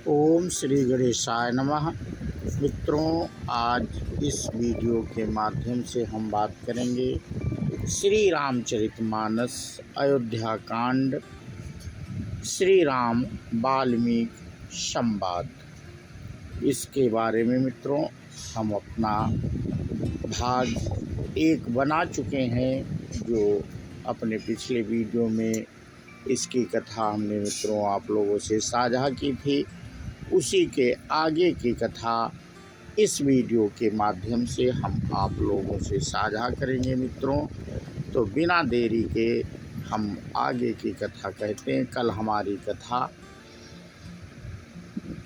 ओम श्री गणेशाय नमः। मित्रों, आज इस वीडियो के माध्यम से हम बात करेंगे श्री रामचरितमानस अयोध्या कांड, श्री राम वाल्मीकि संवाद। इसके बारे में मित्रों हम अपना भाग 1 बना चुके हैं, जो अपने पिछले वीडियो में इसकी कथा हमने मित्रों आप लोगों से साझा की थी। उसी के आगे की कथा इस वीडियो के माध्यम से हम आप लोगों से साझा करेंगे मित्रों। तो बिना देरी के हम आगे की कथा कहते हैं। कल हमारी कथा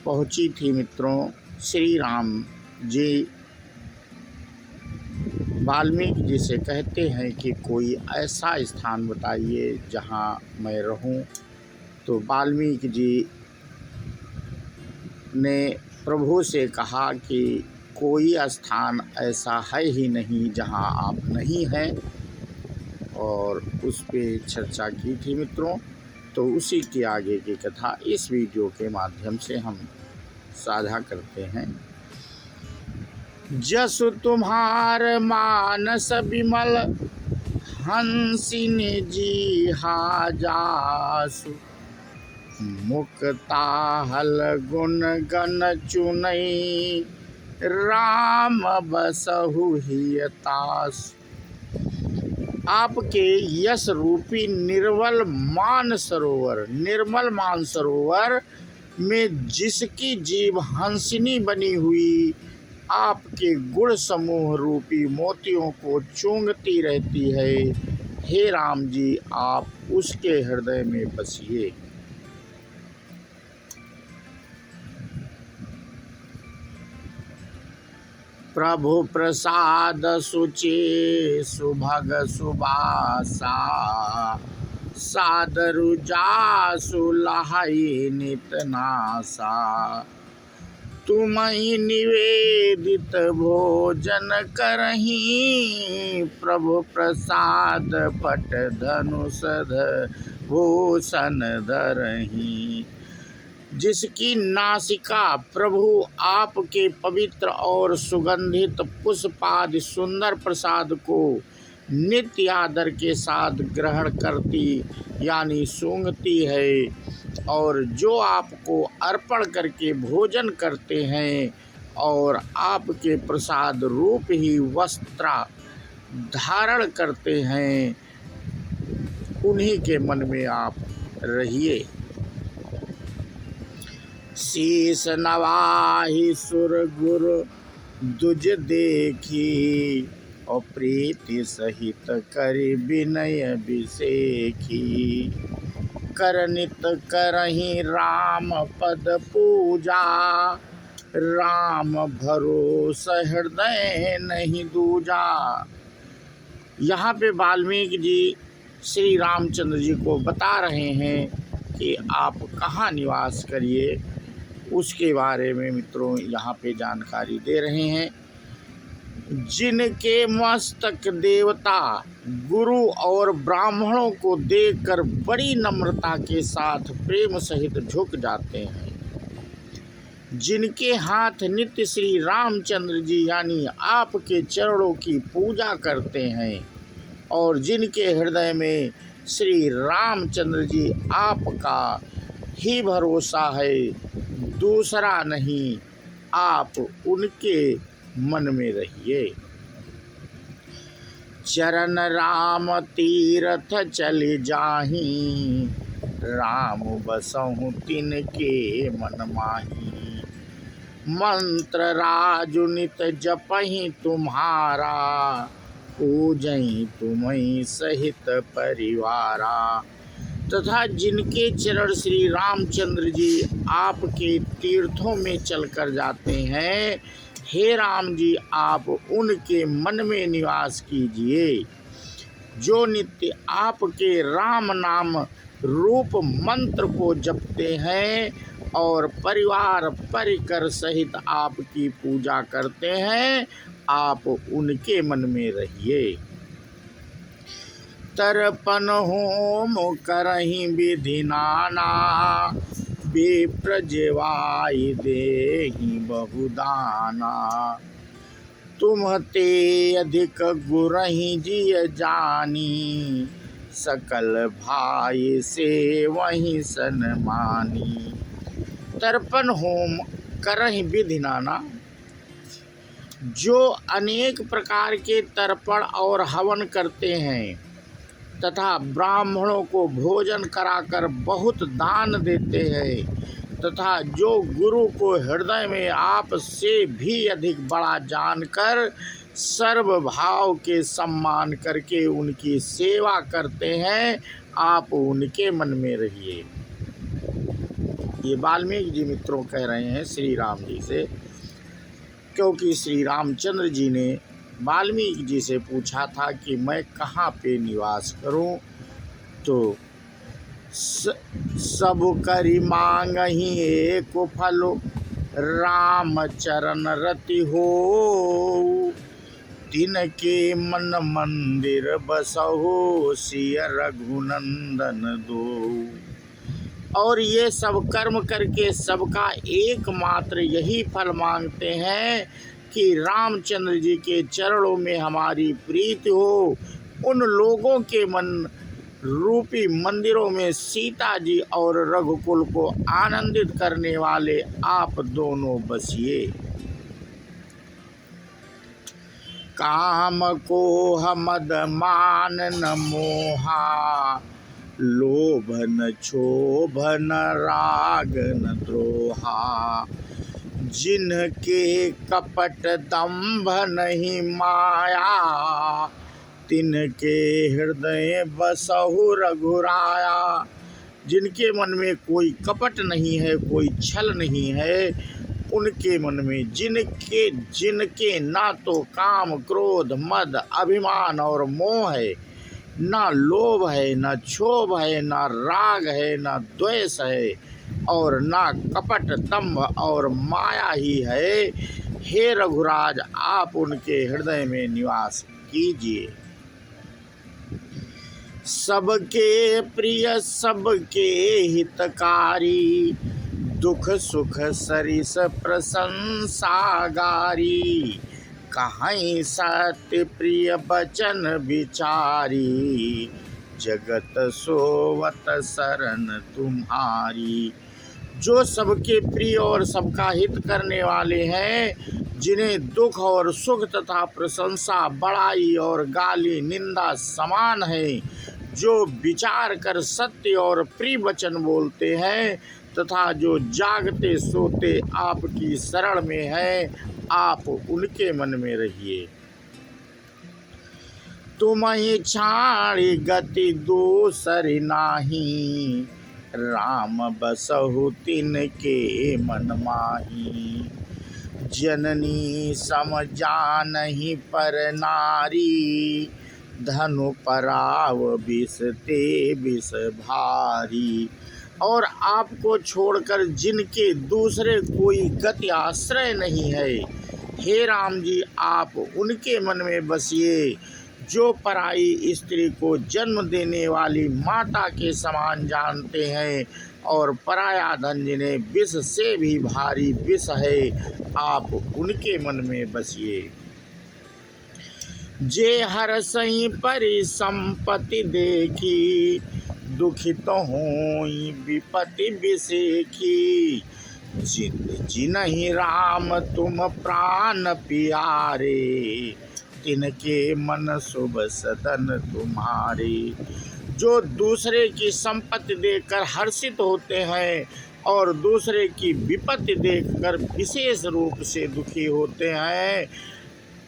पहुंची थी मित्रों, श्री राम जी वाल्मीकि जी से कहते हैं कि कोई ऐसा स्थान बताइए जहां मैं रहूं। तो वाल्मीकि जी ने प्रभु से कहा कि कोई स्थान ऐसा है ही नहीं जहां आप नहीं हैं, और उस पे चर्चा की थी मित्रों। तो उसी की आगे की कथा इस वीडियो के माध्यम से हम साझा करते हैं। जसु तुम्हार मानस विमल, हंसिन जी हा जासु, मुक्ता हल गुण गण चुनई, राम बसहु हियतासु। आपके यश रूपी निर्मल मानसरोवर में जिसकी जीव हंसिनी बनी हुई आपके गुण समूह रूपी मोतियों को चूंघती रहती है, हे राम जी आप उसके हृदय में बसिए। प्रभु प्रसाद सुचे सुभग सुबासा, सादरु जासु लहाई नित नासा। तुम्हि निवेदित भोजन करही, प्रभु प्रसाद पट धनुष भूषण धरही। जिसकी नासिका प्रभु आपके पवित्र और सुगंधित पुष्पादि सुंदर प्रसाद को नित्य आदर के साथ ग्रहण करती यानी सूंघती है, और जो आपको अर्पण करके भोजन करते हैं और आपके प्रसाद रूप ही वस्त्र धारण करते हैं, उन्हीं के मन में आप रहिए। शीस नवाहि सुर गुरु दुज देखी, और प्रीति सहित करि विनय बिसेखी। करनित करहि राम पद पूजा, राम भरोस हृदय नहीं दूजा। यहाँ पे वाल्मीकि जी श्री रामचंद्र जी को बता रहे हैं कि आप कहाँ निवास करिए, उसके बारे में मित्रों यहाँ पे जानकारी दे रहे हैं। जिनके मस्तक देवता गुरु और ब्राह्मणों को देखकर बड़ी नम्रता के साथ प्रेम सहित झुक जाते हैं, जिनके हाथ नित्य श्री रामचंद्र जी यानी आपके चरणों की पूजा करते हैं, और जिनके हृदय में श्री रामचंद्र जी आपका ही भरोसा है, दूसरा नहीं, आप उनके मन में रहिए। चरण राम तीरथ चले जाहि, राम बसहु तिनके मन माहि। मंत्र राजु नित जपहि तुम्हारा, पूजहि तुम्हि सहित परिवारा। तथा जिनके चरण श्री रामचंद्र जी आपके तीर्थों में चलकर जाते हैं, हे राम जी आप उनके मन में निवास कीजिए। जो नित्य आपके राम नाम रूप मंत्र को जपते हैं और परिवार परिकर सहित आपकी पूजा करते हैं, आप उनके मन में रहिए। तर्पण होम करहि विधि नाना, विप्रजेवाय देहि बहुदाना। तुम ते अधिक गुरहि जिय जानी, सकल भाई से वही सनमानी। तर्पण होम करहि विधि नाना। जो अनेक प्रकार के तर्पण और हवन करते हैं तथा ब्राह्मणों को भोजन कराकर बहुत दान देते हैं, तथा जो गुरु को हृदय में आप से भी अधिक बड़ा जानकर सर्व भाव के सम्मान करके उनकी सेवा करते हैं, आप उनके मन में रहिए। ये वाल्मीकि जी मित्रों कह रहे हैं श्री राम जी से, क्योंकि श्री रामचंद्र जी ने वाल्मीकि जी से पूछा था कि मैं कहाँ पे निवास करूं, तो सब करी मांगहि एक फलो, राम चरण रति हो। तिनके मन मंदिर बसहो, सिय रघुनंदन दो। और ये सब कर्म करके सबका एकमात्र यही फल मांगते हैं कि रामचंद्र जी के चरणों में हमारी प्रीति हो। उन लोगों के मन रूपी मंदिरों में सीता जी और रघुकुल को आनंदित करने वाले आप दोनों बसिए। काम को मद मान न मोहा, लोभ न क्षोभ न राग न द्रोहा। जिनके कपट दंभ नहीं माया, तिनके हृदय बसहु रघुराया। जिनके मन में कोई कपट नहीं है, कोई छल नहीं है, उनके मन में जिनके ना तो काम क्रोध मद अभिमान और मोह है, ना लोभ है, ना क्षोभ है, ना राग है, ना द्वेष है, और ना कपट दंभ और माया ही है, हे रघुराज आप उनके हृदय में निवास कीजिए। सबके प्रिय सबके हितकारी, दुख सुख सरिस प्रशंसागारी। कहीं सत्य प्रिय बचन विचारी, जगत सोवत शरण तुम्हारी। जो सबके प्रिय और सबका हित करने वाले हैं, जिन्हें दुख और सुख तथा प्रशंसा बड़ाई और गाली निंदा समान है, जो विचार कर सत्य और प्रिय वचन बोलते हैं, तथा जो जागते सोते आपकी शरण में है, आप उनके मन में रहिए। तुम्हि छाड़ी गति दूसरी नाही, राम बसहु तिनके मन माही। जननी सम जानहि पर नारी, धनु पराव विष ते विष भारी। और आपको छोड़कर जिनके दूसरे कोई गति आश्रय नहीं है, हे राम जी आप उनके मन में बसिए। जो पराई स्त्री को जन्म देने वाली माता के समान जानते हैं, और पराया धन जिन्हें विष से भी भारी विष है, आप उनके मन में बसिए। जे हर सही परि संपत्ति देखी, दुखित होई विपत्ति विसेखी। जिनहि राम तुम प्राण प्यारे, तिनके मन शुभ सदन तुम्हारे। जो दूसरे की संपत्ति देखकर हर्षित होते हैं और दूसरे की विपत्ति देखकर विशेष रूप से दुखी होते हैं,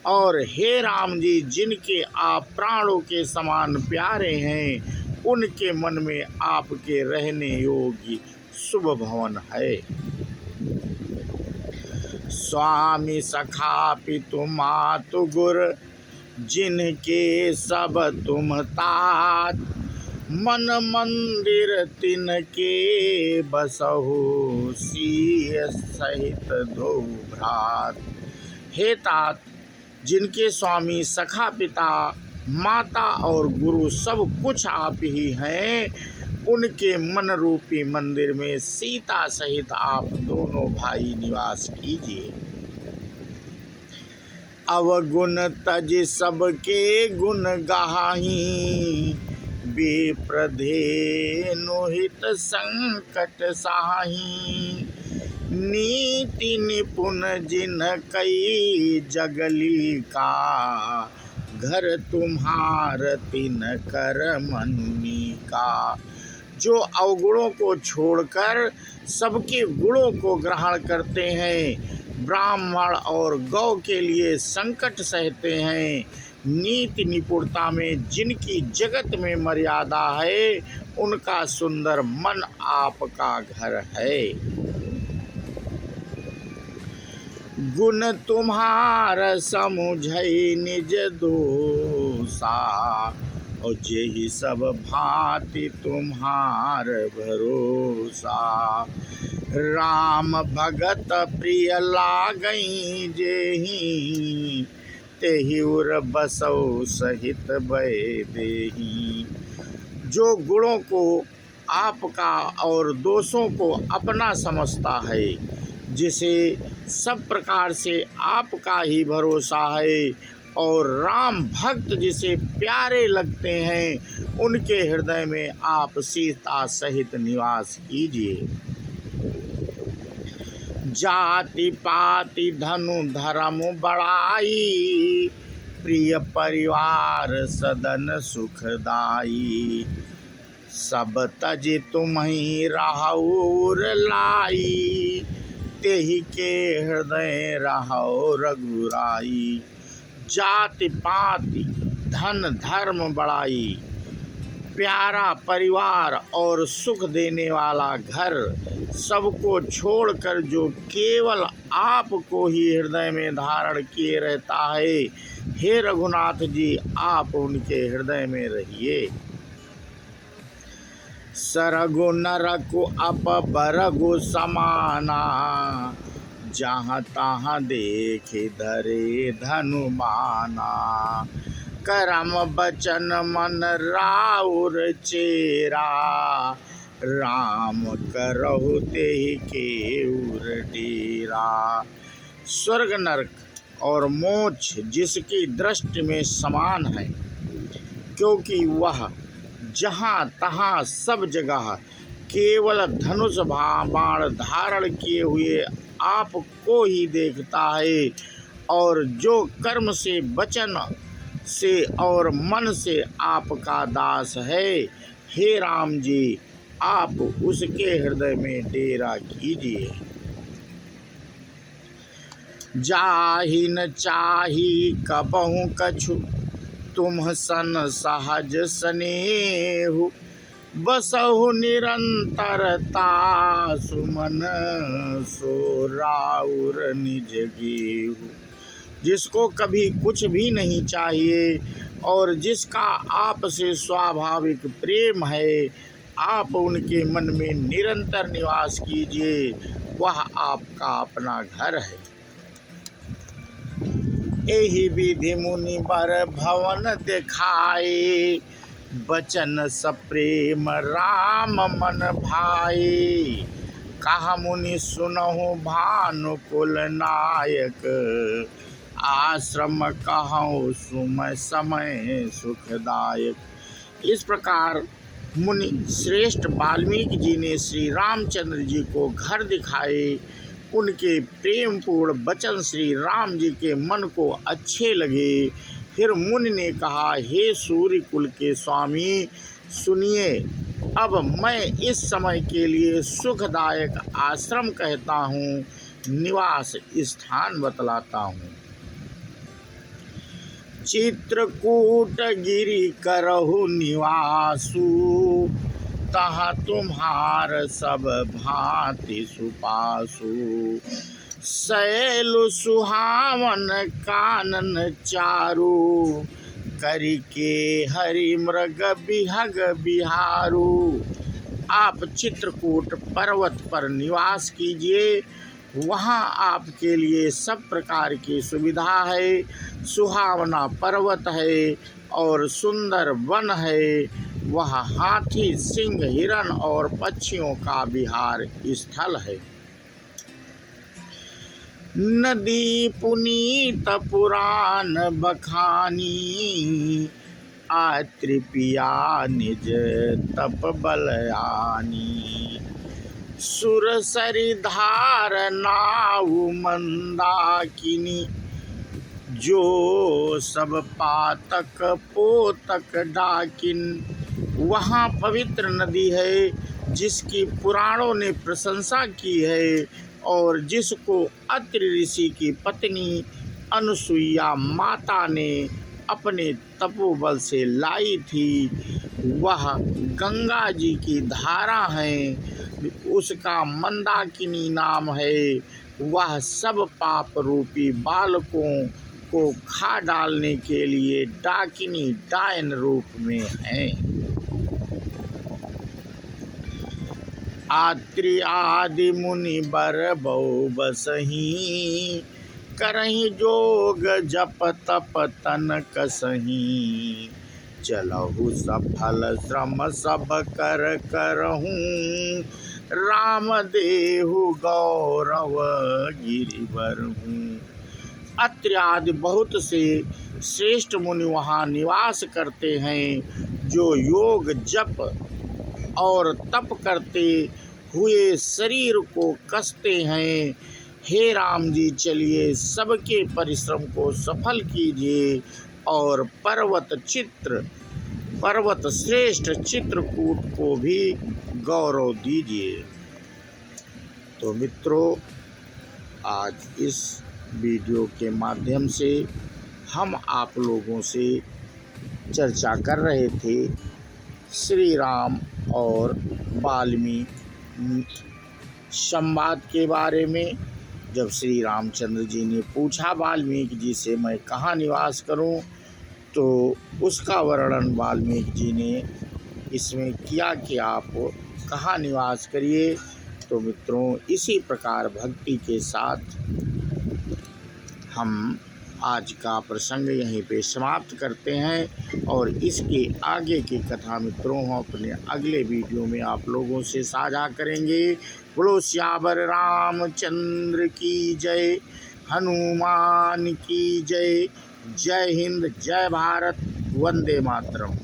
और हे राम जी जिनके आप प्राणों के समान प्यारे हैं, उनके मन में आपके रहने योग्य शुभ भवन है। स्वामी सखा पितु मातु गुर, जिनके सब तुम तात। मन मंदिर तिनके बसहु, सिय सहित दो भ्रात। हे तात, जिनके स्वामी सखा पिता माता और गुरु सब कुछ आप ही हैं, उनके मन रूपी मंदिर में सीता सहित आप दोनों भाई निवास कीजिए। अवगुण तज सबके गुण गाही, विप्रधेनु हित संकट साही। नीति निपुण जिन कई जगली का, घर तुम्हार तिन कर मनुनी का। जो अवगुणों को छोड़कर सबके गुणों को ग्रहण करते हैं, ब्राह्मण और गौ के लिए संकट सहते हैं, नीति निपुणता में जिनकी जगत में मर्यादा है, उनका सुंदर मन आपका घर है। गुण तुम्हार समुझई निज दोषा, और जेहि सब भांति तुम्हार भरोसा। राम भगत प्रिय लागई जेहि, तेहि उर बसौ सहित भय देहि। जो गुणों को आपका और दोषों को अपना समझता है, जिसे सब प्रकार से आपका ही भरोसा है, और राम भक्त जिसे प्यारे लगते हैं, उनके हृदय में आप सीता सहित निवास कीजिए। जाति पाति धनु धर्म बड़ाई, प्रिय परिवार सदन सुखदाई। सब तज तुम्हि राहुर लाई, तेहि के हृदय रहो रघुराई। जाति पाति धन धर्म बड़ाई, प्यारा परिवार और सुख देने वाला घर, सबको छोड़कर जो केवल आपको ही हृदय में धारण किए रहता है, हे रघुनाथ जी, आप उनके हृदय में रहिए। सरगु नरकु अप बरगु समाना, जहाँ तहाँ देखे धरे धनुमाना। करम बचन मन राउर चेरा, राम करहु तेहि केउर डेरा। स्वर्ग नरक और मोक्ष जिसकी दृष्टि में समान है, क्योंकि वह जहाँ तहाँ सब जगह केवल धनुष बाण धारण किए हुए आपको ही देखता है, और जो कर्म से वचन से और मन से आपका दास है, हे राम जी, आप उसके हृदय में डेरा कीजिए। जाहि न चाही कबहु कछु, तुम सन सहज स्नेहु। बसहु निरंतरता सुमन, सो राउर निज गेहु। जिसको कभी कुछ भी नहीं चाहिए और जिसका आपसे स्वाभाविक प्रेम है, आप उनके मन में निरंतर निवास कीजिए, वह आपका अपना घर है। एहि विधि मुनि बर भवन दिखाए, बचन सप्रेम राम मन भाई। कहा मुनि सुनहु भानुकुल नायक, आश्रम कहूँ सुमय समय सुखदायक। इस प्रकार मुनि श्रेष्ठ वाल्मीकि जी ने श्री रामचंद्र जी को घर दिखाए। उनके प्रेम पूर्ण वचन श्री राम जी के मन को अच्छे लगे। फिर मुनि ने कहा, हे सूर्य कुल के स्वामी, सुनिए, अब मैं इस समय के लिए सुखदायक आश्रम कहता हूँ, निवास स्थान बतलाता हूँ। चित्रकूट गिरि करहु निवासु, तहाँ तुम्हार सब भांति सुपासु। शैल सुहावन कानन चारु, करिके हरि मृग बिहग बिहारू। आप चित्रकूट पर्वत पर निवास कीजिए, वहाँ आपके लिए सब प्रकार की सुविधा है। सुहावना पर्वत है और सुंदर वन है। वह हाथी, सिंह, हिरण और पक्षियों का विहार स्थल है। नदी पुनीत पुराण बखानी, आत्रिपिया निज तप बलयानी। सुरसरि धार नाउ मंदाकिनी, जो सब पातक पोतक डाकिन। वहाँ पवित्र नदी है जिसकी पुराणों ने प्रशंसा की है और जिसको अत्रि ऋषि की पत्नी अनुसुईया माता ने अपने तपोबल से लाई थी। वह गंगा जी की धारा है, उसका मंदाकिनी नाम है। वह सब पाप रूपी बालकों को खा डालने के लिए डाकिनी डायन रूप में है। आत्रि आदि मुनि बर बहु बसही, करहि जोग जप तप तन कसही। चलहु सफल श्रम सब कर करहूँ, राम देहु गौरव गिरिवर हूँ। अत्रि आदि बहुत से श्रेष्ठ मुनि वहाँ निवास करते हैं, जो योग जप और तप करते हुए शरीर को कसते हैं। हे राम जी, चलिए सबके परिश्रम को सफल कीजिए और पर्वत श्रेष्ठ चित्रकूट को भी गौरव दीजिए। तो मित्रों, आज इस वीडियो के माध्यम से हम आप लोगों से चर्चा कर रहे थे श्री राम और वाल्मीकि संवाद के बारे में। जब श्री रामचंद्र जी ने पूछा वाल्मीकि जी से, मैं कहाँ निवास करूं, तो उसका वर्णन वाल्मीकि जी ने इसमें किया कि आप कहाँ निवास करिए। तो मित्रों, इसी प्रकार भक्ति के साथ हम आज का प्रसंग यहीं पे समाप्त करते हैं और इसके आगे की कथा मित्रों हम अपने अगले वीडियो में आप लोगों से साझा करेंगे। बोलो सियावर रामचंद्र की जय, हनुमान की जय। जय हिंद, जय भारत, वंदे मातरम।